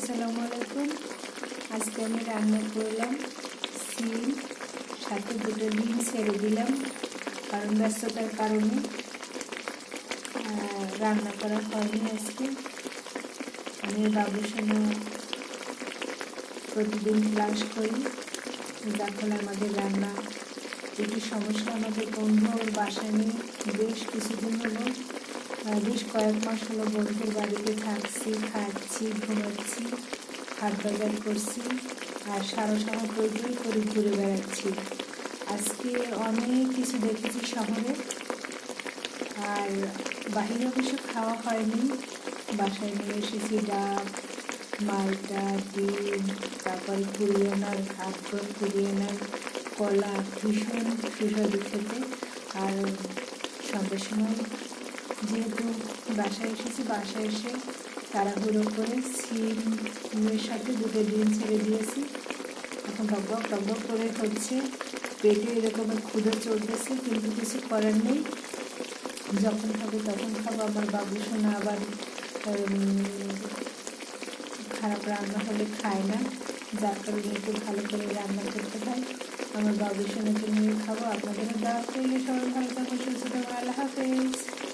আসসালামু আলাইকুম। আজকে আমি রান্না করলাম সিম, সাথে দুটো ডিম ছেড়ে দিলাম, কারণ ব্যস্ততার কারণে রান্না করা হয়নি আজকে। আমি বাবুর সঙ্গে প্রতিদিন ক্লাস করি, যার ফলে আমাদের রান্না একটু সমস্যা। আমাদের বন্ধু ওর বাসায় নেই, বেশ কিছুদিন হলো, বেশ কয়েক মাস হলো বন্ধুর বাড়িতে থাকছি, খাচ্ছি, ঘুমাচ্ছি, হাট বাজার করছি, আর সারা শহর টই করে ঘুরে বেড়াচ্ছি। আজকে অনেক কিছু দেখেছি শহরে, আর বাহিরে অবশ্য খাওয়া হয়নি। বাসায় নিয়ে এসেছি ডাব, মালটা, ডিম, তারপরে কুরিয়ানার ঘাটর, কুরিয়ানার কলা, ভীষণ সুস্বাদু খেতে। আর সন্ধ্যার সময় যেহেতু বাসায় এসেছি, বাসায় এসে তাড়াহুড়ো করে সিমের সাথে দুটো ডিম ছেড়ে দিয়েছি। এখন টকবক করে হচ্ছে, পেটে এরকমের ক্ষুধা চলতেছে, কিন্তু কিছু করার নেই। যখন খাবো তখন খাবো। আমার বাবু সোনা আবার খারাপ রান্না হলে খায় না, যার কারণে একটু ভালো করে রান্না করতে হয়। আমার বাবু সোনাকে নিয়ে খাবো। আপনাদেরও দেওয়া করলে সবাই ভালো থাকুন, সুস্থ থাকুন। আল্লাহ হাফেজ।